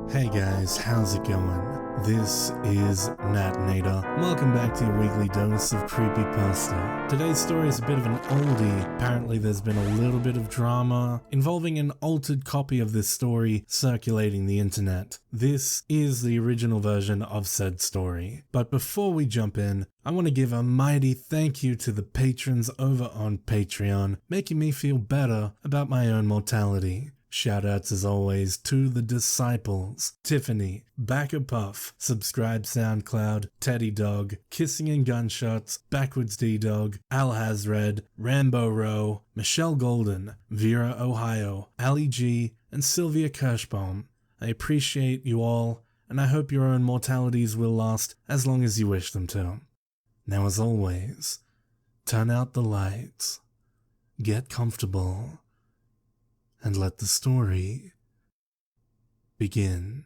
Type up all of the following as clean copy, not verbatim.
Hey guys, how's it going? This is Natnator. Welcome back to your weekly dose of Creepypasta. Today's story is a bit of an oldie. Apparently there's been a little bit of drama involving an altered copy of this story circulating the internet. This is the original version of said story. But before we jump in, I want to give a mighty thank you to the patrons over on Patreon, making me feel better about my own mortality. Shoutouts as always to the Disciples, Tiffany, Backer Puff, Subscribe SoundCloud, Teddy Dog, Kissing and Gunshots, Backwards D-Dog, Al Hazred, Rambo Rowe, Michelle Golden, Vera Ohio, Ali G, and Sylvia Kirschbaum. I appreciate you all, and I hope your own mortalities will last as long as you wish them to. Now as always, turn out the lights, get comfortable, and let the story begin.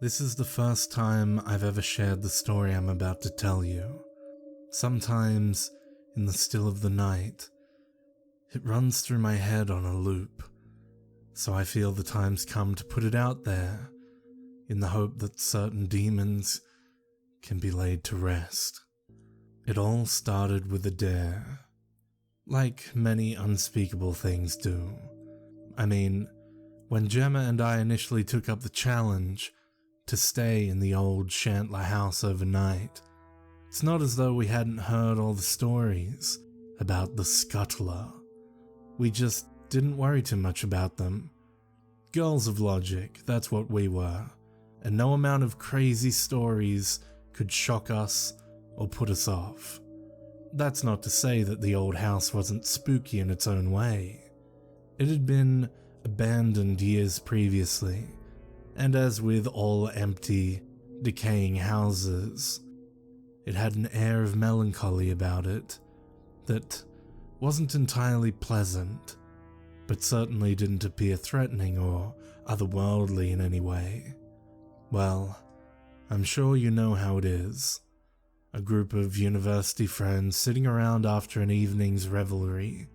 This is the first time I've ever shared the story I'm about to tell you. Sometimes, in the still of the night, it runs through my head on a loop. So I feel the time's come to put it out there, in the hope that certain demons can be laid to rest. It all started with a dare, like many unspeakable things do. I mean, when Gemma and I initially took up the challenge to stay in the old Chantler house overnight, it's not as though we hadn't heard all the stories about the Scuttler. We just didn't worry too much about them. Girls of logic, that's what we were, and no amount of crazy stories could shock us or put us off. That's not to say that the old house wasn't spooky in its own way. It had been abandoned years previously, and as with all empty, decaying houses, it had an air of melancholy about it that wasn't entirely pleasant, but certainly didn't appear threatening or otherworldly in any way. Well, I'm sure you know how it is. A group of university friends sitting around after an evening's revelry,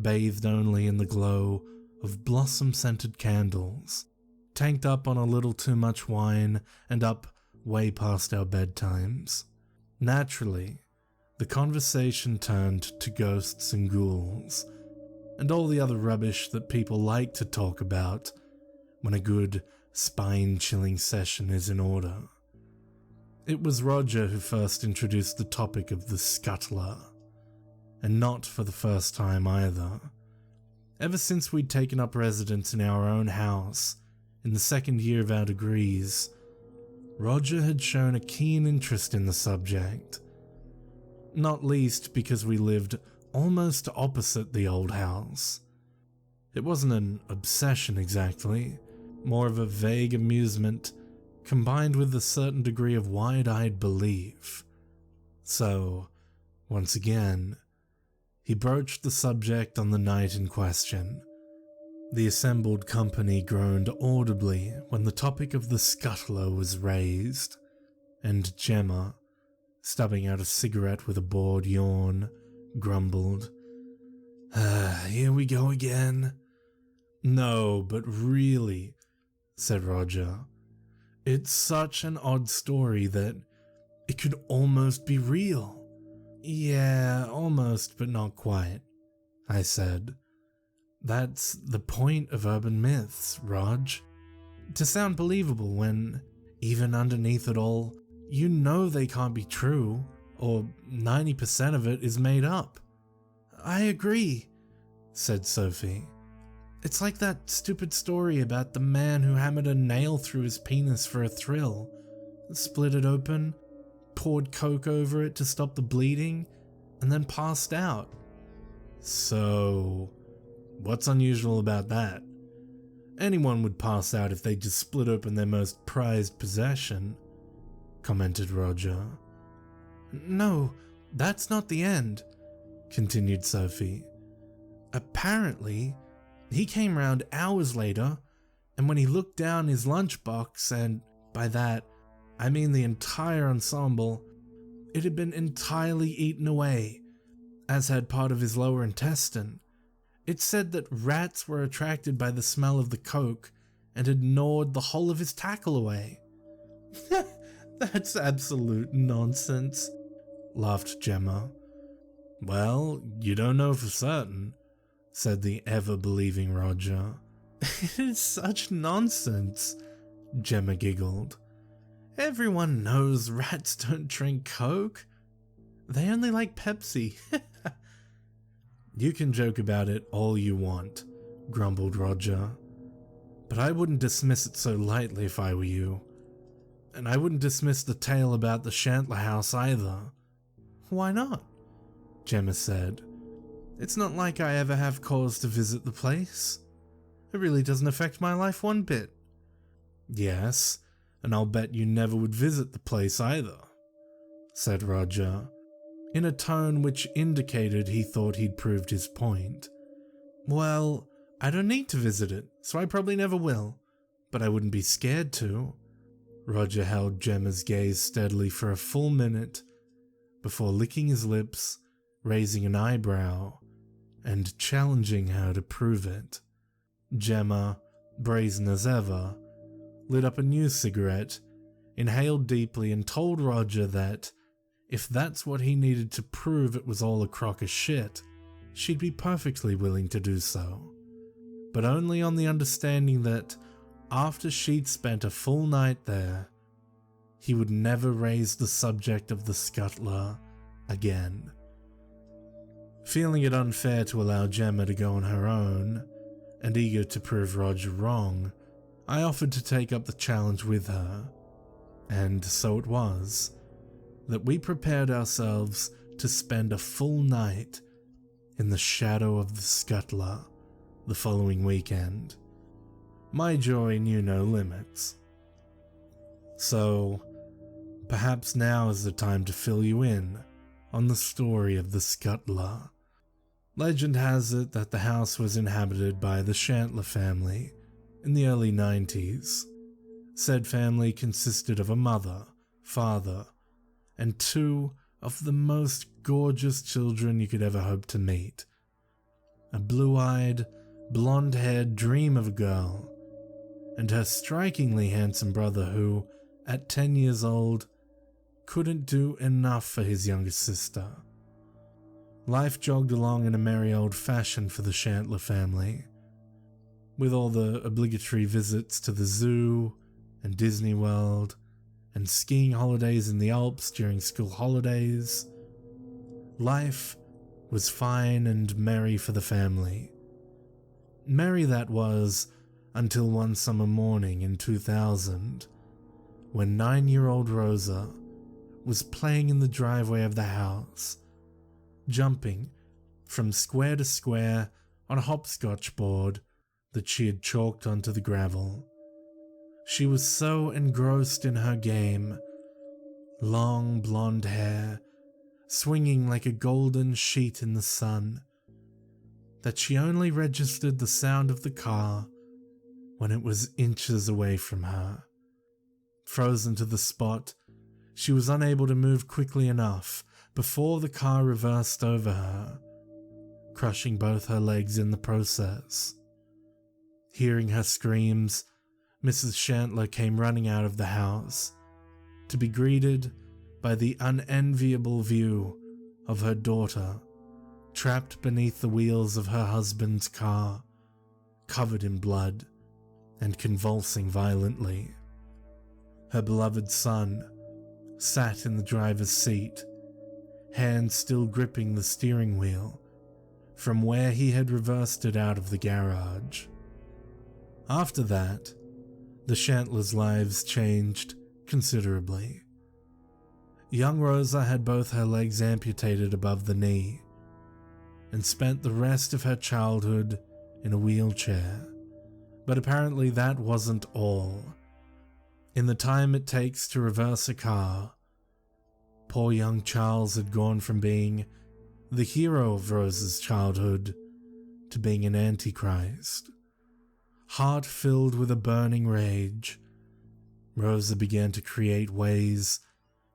bathed only in the glow of blossom-scented candles, tanked up on a little too much wine and up way past our bedtimes. Naturally, the conversation turned to ghosts and ghouls, and all the other rubbish that people like to talk about when a good, spine-chilling session is in order. It was Roger who first introduced the topic of the Scuttler, and not for the first time either. Ever since we'd taken up residence in our own house in the second year of our degrees, Roger had shown a keen interest in the subject, not least because we lived almost opposite the old house. It wasn't an obsession exactly, more of a vague amusement combined with a certain degree of wide-eyed belief. So, once again, he broached the subject on the night in question. The assembled company groaned audibly when the topic of the Scuttler was raised, and Gemma, stubbing out a cigarette with a bored yawn, grumbled, "Here we go again." "No, but really," said Roger, "it's such an odd story that it could almost be real." "Yeah, almost, but not quite," I said. "That's the point of urban myths, Rog. To sound believable when, even underneath it all, you know they can't be true, or 90% of it is made up." "I agree," said Sophie. "It's like that stupid story about the man who hammered a nail through his penis for a thrill, split it open, poured coke over it to stop the bleeding, and then passed out." "So, what's unusual about that? Anyone would pass out if they just split open their most prized possession," commented Roger. "No, that's not the end," continued Sophie. "Apparently, he came round hours later, and when he looked down his lunchbox, and by that, I mean the entire ensemble, it had been entirely eaten away, as had part of his lower intestine. It said that rats were attracted by the smell of the coke and had gnawed the whole of his tackle away. That's absolute nonsense, laughed Gemma. Well, you don't know for certain, said the ever-believing Roger. It is such nonsense, Gemma giggled. Everyone knows rats don't drink Coke. They only like Pepsi. You can joke about it all you want, grumbled Roger. But I wouldn't dismiss it so lightly if I were you. And I wouldn't dismiss the tale about the Chantler house either. Why not? Gemma said. It's not like I ever have cause to visit the place. It really doesn't affect my life one bit. Yes, and I'll bet you never would visit the place either, said Roger, in a tone which indicated he thought he'd proved his point. Well, I don't need to visit it, so I probably never will, but I wouldn't be scared to. Roger held Gemma's gaze steadily for a full minute before licking his lips, raising an eyebrow, and challenging her to prove it. Gemma, brazen as ever, lit up a new cigarette, inhaled deeply, and told Roger that if that's what he needed to prove it was all a crock of shit, she'd be perfectly willing to do so. But only on the understanding that after she'd spent a full night there, he would never raise the subject of the Scuttler again. Feeling it unfair to allow Gemma to go on her own, and eager to prove Roger wrong, I offered to take up the challenge with her, and so it was that we prepared ourselves to spend a full night in the shadow of the Scuttler the following weekend. My joy knew no limits. So, perhaps now is the time to fill you in on the story of the Scuttler. Legend has it that the house was inhabited by the Chantler family in the early 90s. Said family consisted of a mother, father, and two of the most gorgeous children you could ever hope to meet. A blue-eyed, blonde-haired dream of a girl, and her strikingly handsome brother who, at 10 years old, couldn't do enough for his younger sister. Life jogged along in a merry old fashion for the Chantler family, with all the obligatory visits to the zoo and Disney World, and skiing holidays in the Alps during school holidays. Life was fine and merry for the family. Merry that was, until one summer morning in 2000, when 9-year-old Rosa was playing in the driveway of the house, jumping from square to square on a hopscotch board that she had chalked onto the gravel. She was so engrossed in her game, long blonde hair swinging like a golden sheet in the sun, that she only registered the sound of the car when it was inches away from her. Frozen to the spot, she was unable to move quickly enough before the car reversed over her, crushing both her legs in the process. Hearing her screams, Mrs. Chantler came running out of the house, to be greeted by the unenviable view of her daughter, trapped beneath the wheels of her husband's car, covered in blood and convulsing violently. Her beloved son sat in the driver's seat, hands still gripping the steering wheel from where he had reversed it out of the garage. After that, the Chantlers' lives changed considerably. Young Rosa had both her legs amputated above the knee and spent the rest of her childhood in a wheelchair. But apparently that wasn't all. In the time it takes to reverse a car, poor young Charles had gone from being the hero of Rosa's childhood to being an antichrist. Heart filled with a burning rage, Rosa began to create ways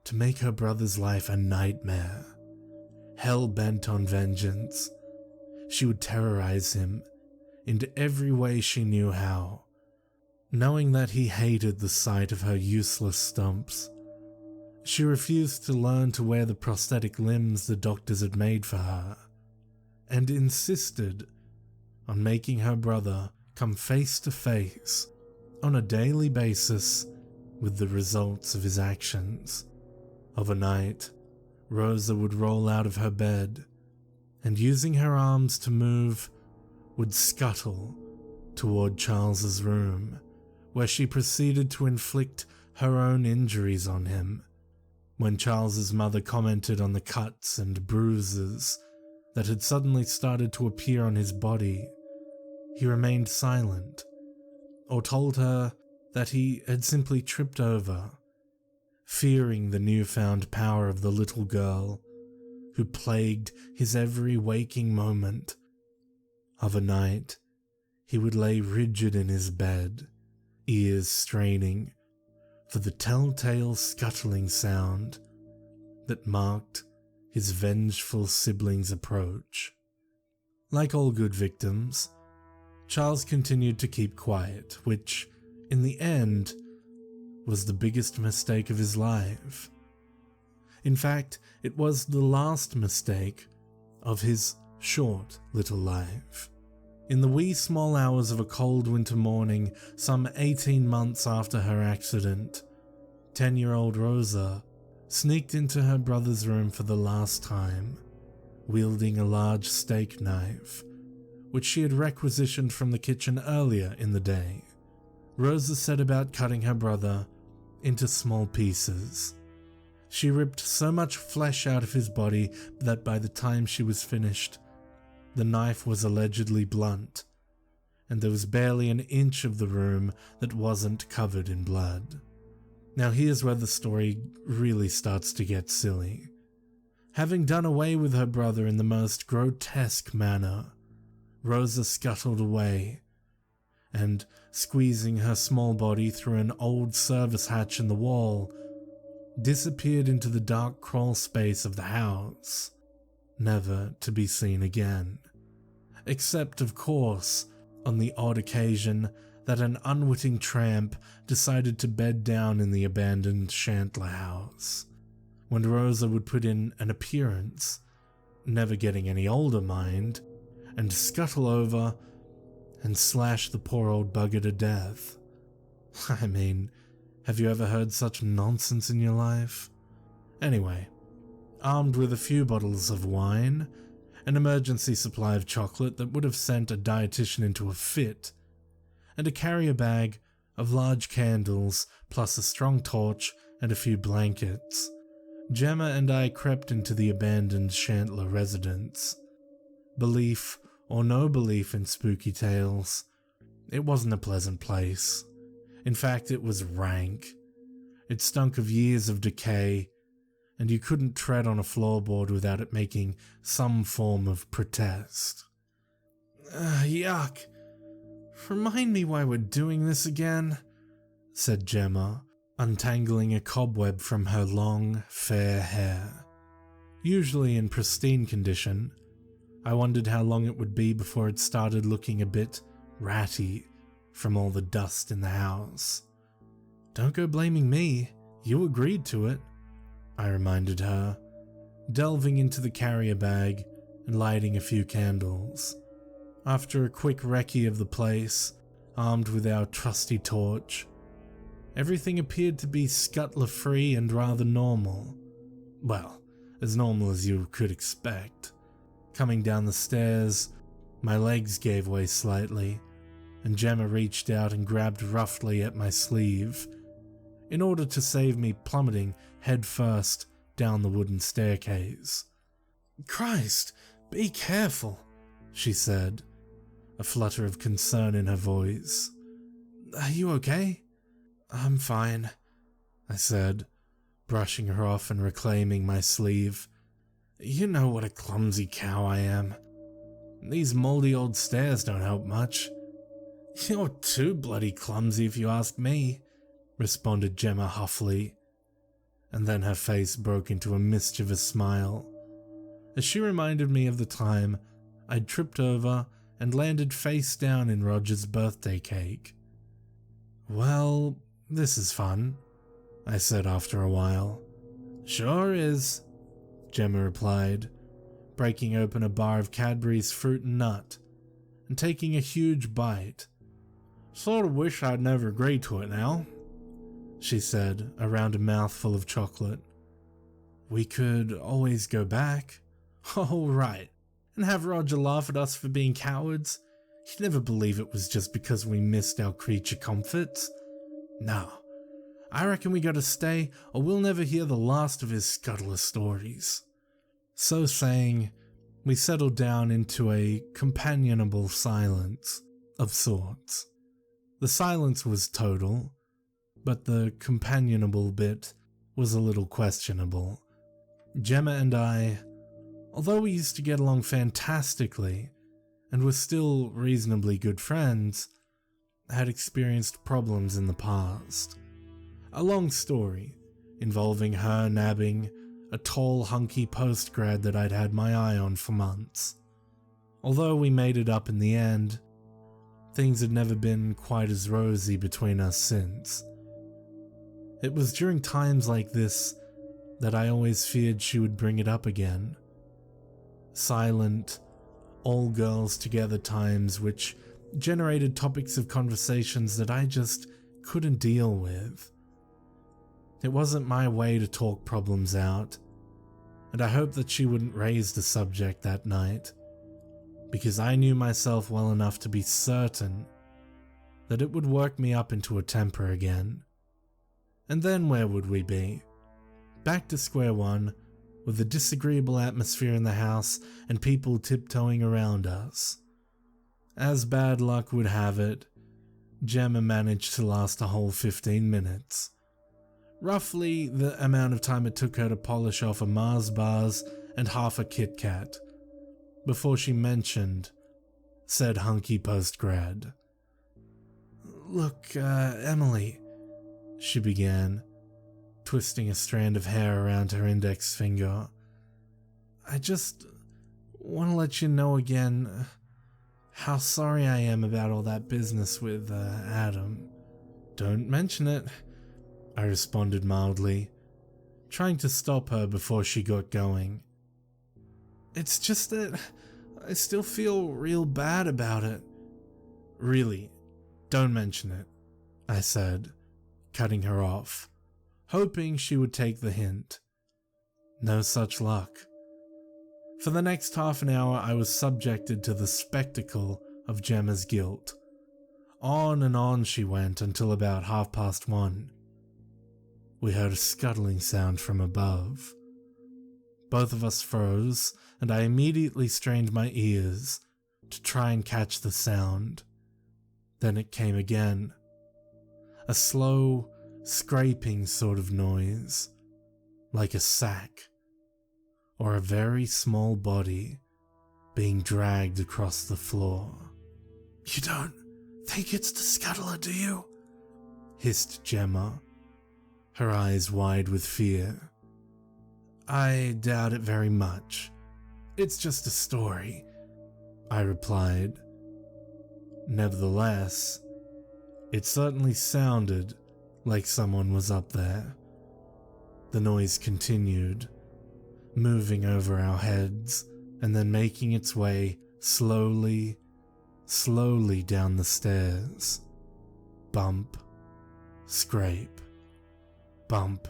to make her brother's life a nightmare. Hell-bent on vengeance, she would terrorize him in every way she knew how. Knowing that he hated the sight of her useless stumps, she refused to learn to wear the prosthetic limbs the doctors had made for her, and insisted on making her brother come face to face on a daily basis with the results of his actions. Of a night, Rosa would roll out of her bed and, using her arms to move, would scuttle toward Charles's room, where she proceeded to inflict her own injuries on him. When Charles's mother commented on the cuts and bruises that had suddenly started to appear on his body, he remained silent, or told her that he had simply tripped over, fearing the newfound power of the little girl who plagued his every waking moment. Of a night, he would lay rigid in his bed, ears straining for the telltale scuttling sound that marked his vengeful sibling's approach. Like all good victims, Charles continued to keep quiet, which, in the end, was the biggest mistake of his life. In fact, it was the last mistake of his short little life. In the wee small hours of a cold winter morning, some 18 months after her accident, 10-year-old Rosa sneaked into her brother's room for the last time, wielding a large steak knife, which she had requisitioned from the kitchen earlier in the day. Rosa set about cutting her brother into small pieces. She ripped so much flesh out of his body that by the time she was finished, the knife was allegedly blunt, and there was barely an inch of the room that wasn't covered in blood. Now here's where the story really starts to get silly. Having done away with her brother in the most grotesque manner, Rosa scuttled away, and, squeezing her small body through an old service hatch in the wall, disappeared into the dark crawl space of the house, never to be seen again. Except, of course, on the odd occasion that an unwitting tramp decided to bed down in the abandoned Chantler house, when Rosa would put in an appearance, never getting any older, mind, and scuttle over and slash the poor old bugger to death. I mean, have you ever heard such nonsense in your life? Anyway, armed with a few bottles of wine, an emergency supply of chocolate that would have sent a dietitian into a fit, and a carrier bag of large candles plus a strong torch and a few blankets, Gemma and I crept into the abandoned Chantler residence. Belief or no belief in spooky tales, it wasn't a pleasant place. In fact, it was rank. It stunk of years of decay, and you couldn't tread on a floorboard without it making some form of protest. Yuck. Remind me why we're doing this again, said Gemma, untangling a cobweb from her long, fair hair. Usually in pristine condition, I wondered how long it would be before it started looking a bit ratty from all the dust in the house. Don't go blaming me, you agreed to it, I reminded her, delving into the carrier bag and lighting a few candles. After a quick recce of the place, armed with our trusty torch, everything appeared to be Scuttler-free and rather normal. Well, as normal as you could expect. Coming down the stairs, my legs gave way slightly, and Gemma reached out and grabbed roughly at my sleeve, in order to save me plummeting headfirst down the wooden staircase. Christ, be careful, she said, a flutter of concern in her voice. Are you okay? I'm fine, I said, brushing her off and reclaiming my sleeve. You know what a clumsy cow I am. These moldy old stairs don't help much. You're too bloody clumsy if you ask me. responded Gemma huffily, and then her face broke into a mischievous smile as she reminded me of the time I'd tripped over and landed face down in Roger's birthday cake. "Well, this is fun," I said after a while. "Sure is," Gemma replied, breaking open a bar of Cadbury's fruit and nut and taking a huge bite. "Sort of wish I'd never agreed to it now," she said around a mouthful of chocolate. "We could always go back." "Oh, right, and have Roger laugh at us for being cowards. He'd never believe it was just because we missed our creature comforts. No, I reckon we gotta stay or we'll never hear the last of his Scuttler stories." So saying, we settled down into a companionable silence of sorts. The silence was total, but the companionable bit was a little questionable. Gemma and I, although we used to get along fantastically and were still reasonably good friends, had experienced problems in the past. A long story involving her nabbing a tall, hunky postgrad that I'd had my eye on for months. Although we made it up in the end, things had never been quite as rosy between us since. It was during times like this that I always feared she would bring it up again. Silent, all-girls-together times which generated topics of conversations that I just couldn't deal with. It wasn't my way to talk problems out, and I hoped that she wouldn't raise the subject that night, because I knew myself well enough to be certain that it would work me up into a temper again. And then where would we be? Back to square one, with a disagreeable atmosphere in the house and people tiptoeing around us. As bad luck would have it, Gemma managed to last a whole 15 minutes. Roughly the amount of time it took her to polish off a Mars bars and half a Kit Kat, before she mentioned said hunky postgrad. "Look, Emily," she began, twisting a strand of hair around her index finger. "I just want to let you know again how sorry I am about all that business with Adam." "Don't mention it," I responded mildly, trying to stop her before she got going. "It's just that I still feel real bad about it." "Really, don't mention it," I said, cutting her off, hoping she would take the hint. No such luck. For the next half an hour I was subjected to the spectacle of Gemma's guilt. On and on she went until about 1:30. We heard a scuttling sound from above. Both of us froze, and I immediately strained my ears to try and catch the sound. Then it came again. A slow, scraping sort of noise, like a sack, or a very small body being dragged across the floor. "You don't think it's the Scuttler, do you?" hissed Gemma, her eyes wide with fear. "I doubt it very much. It's just a story," I replied. Nevertheless, it certainly sounded like someone was up there. The noise continued, moving over our heads and then making its way slowly down the stairs. Bump, scrape, bump,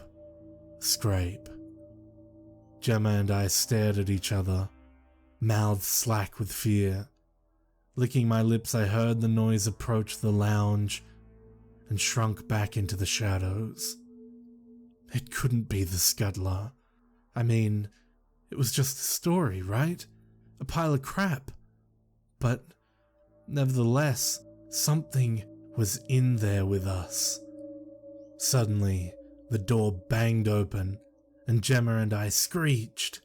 scrape. Gemma and I stared at each other, mouths slack with fear. Licking my lips, I heard the noise approach the lounge and shrunk back into the shadows. It couldn't be the Scuttler. I mean, it was just a story, right? A pile of crap. But nevertheless, something was in there with us. Suddenly, the door banged open, and Gemma and I screeched,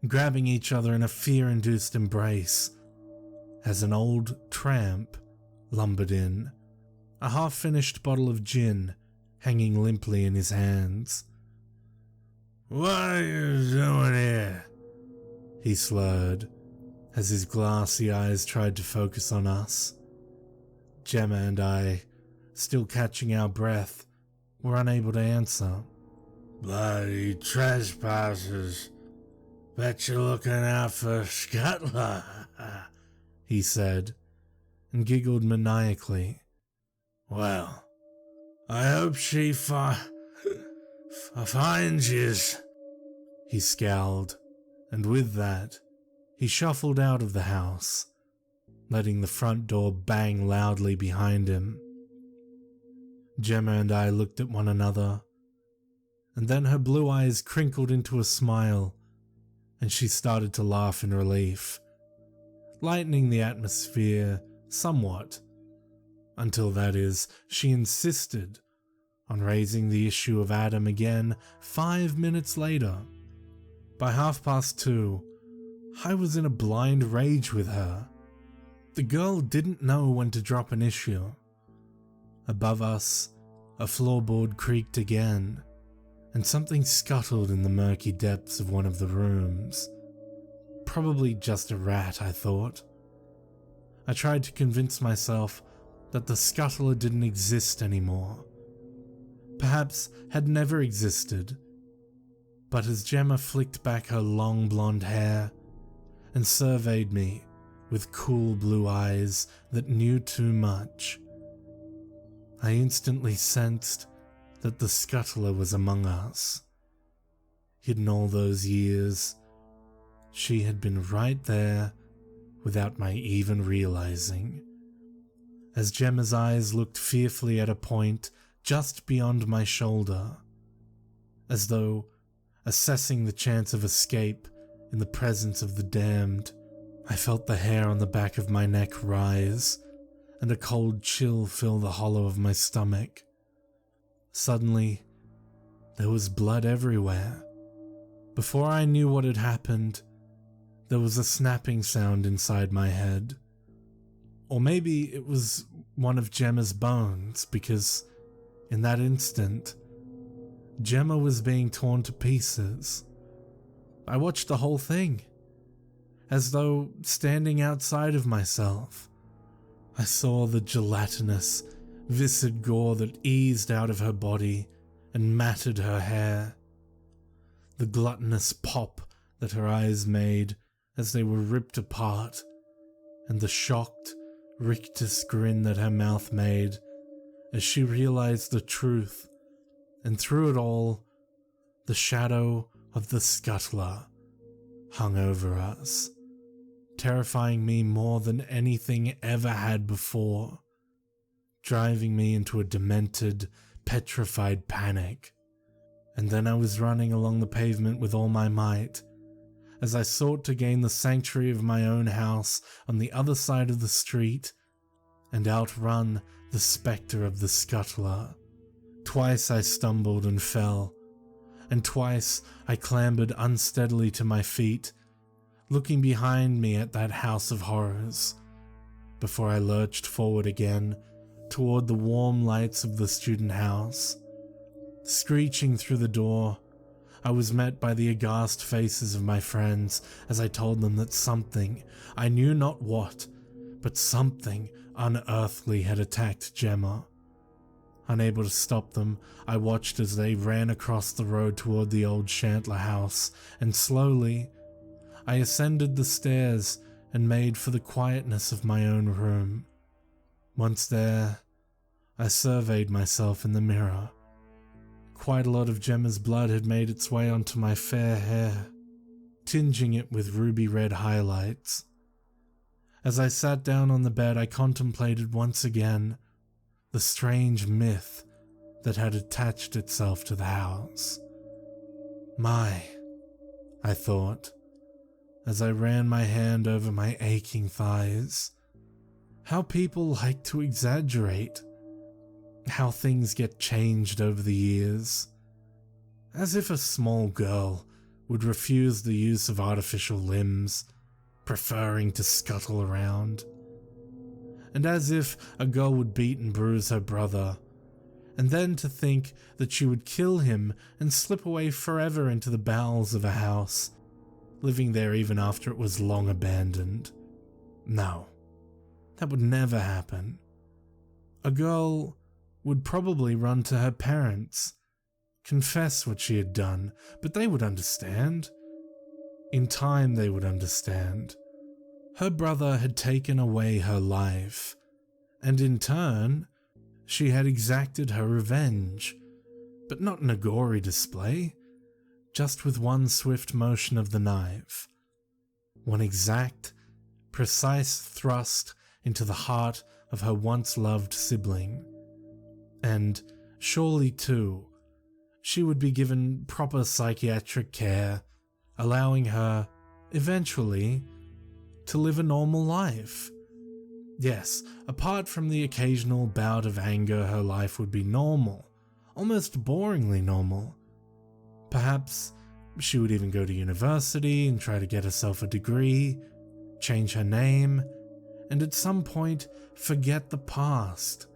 grabbing each other in a fear-induced embrace, as an old tramp lumbered in, a half-finished bottle of gin hanging limply in his hands. "What are you doing here?" he slurred, as his glassy eyes tried to focus on us. Gemma and I, still catching our breath, were unable to answer. "Bloody trespassers. Bet you're looking out for Scuttler," he said, and giggled maniacally. "Well, I hope she finds yous." He scowled, and with that, he shuffled out of the house, letting the front door bang loudly behind him. Gemma and I looked at one another, and then her blue eyes crinkled into a smile, and she started to laugh in relief, lightening the atmosphere somewhat, until, that is, she insisted on raising the issue of Adam again 5 minutes later. By 2:30, I was in a blind rage with her. The girl didn't know when to drop an issue. Above us, a floorboard creaked again, and something scuttled in the murky depths of one of the rooms. Probably just a rat, I thought. I tried to convince myself that the Scuttler didn't exist anymore. Perhaps had never existed. But as Gemma flicked back her long blonde hair and surveyed me with cool blue eyes that knew too much, I instantly sensed that the Scuttler was among us. Hidden all those years, she had been right there without my even realizing. As Gemma's eyes looked fearfully at a point just beyond my shoulder, as though assessing the chance of escape in the presence of the damned, I felt the hair on the back of my neck rise and a cold chill fill the hollow of my stomach. Suddenly, there was blood everywhere. Before I knew what had happened, there was a snapping sound inside my head. Or maybe it was one of Gemma's bones, because in that instant, Gemma was being torn to pieces. I watched the whole thing, as though standing outside of myself. I saw the gelatinous, viscid gore that eased out of her body and matted her hair. The gluttonous pop that her eyes made as they were ripped apart, and the shocked, rictus grin that her mouth made as she realized the truth. And through it all, the shadow of the Scuttler hung over us, terrifying me more than anything ever had before, driving me into a demented, petrified panic. And then I was running along the pavement with all my might, as I sought to gain the sanctuary of my own house on the other side of the street and outrun the spectre of the Scuttler. Twice I stumbled and fell, and twice I clambered unsteadily to my feet, looking behind me at that house of horrors, before I lurched forward again toward the warm lights of the student house. Screeching through the door, I was met by the aghast faces of my friends as I told them that something, I knew not what, but something unearthly had attacked Gemma. Unable to stop them, I watched as they ran across the road toward the old Chantler house, and slowly, I ascended the stairs and made for the quietness of my own room. Once there, I surveyed myself in the mirror. Quite a lot of Gemma's blood had made its way onto my fair hair, tinging it with ruby red highlights. As I sat down on the bed, I contemplated once again the strange myth that had attached itself to the house. My, I thought, as I ran my hand over my aching thighs, how people like to exaggerate, how things get changed over the years, as if a small girl would refuse the use of artificial limbs, preferring to scuttle around. And as if a girl would beat and bruise her brother, and then to think that she would kill him and slip away forever into the bowels of a house, living there even after it was long abandoned. No, that would never happen. A girl would probably run to her parents, confess what she had done, but they would understand. In time they would understand. Her brother had taken away her life, and in turn, she had exacted her revenge, but not in a gory display, just with one swift motion of the knife. One exact, precise thrust into the heart of her once-loved sibling. And surely, too, she would be given proper psychiatric care, allowing her, eventually, to live a normal life. Yes, apart from the occasional bout of anger, her life would be normal, almost boringly normal. Perhaps she would even go to university and try to get herself a degree, change her name, and at some point forget the past,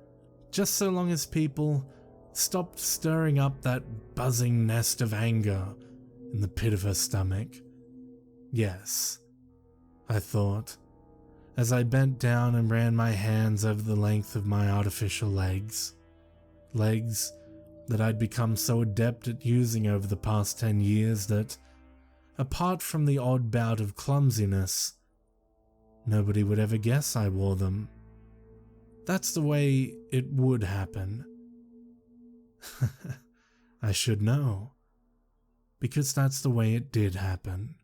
just so long as people stopped stirring up that buzzing nest of anger in the pit of her stomach. Yes, I thought, as I bent down and ran my hands over the length of my artificial legs. Legs that I'd become so adept at using over the past 10 years that, apart from the odd bout of clumsiness, nobody would ever guess I wore them. That's the way it would happen. I should know, because that's the way it did happen.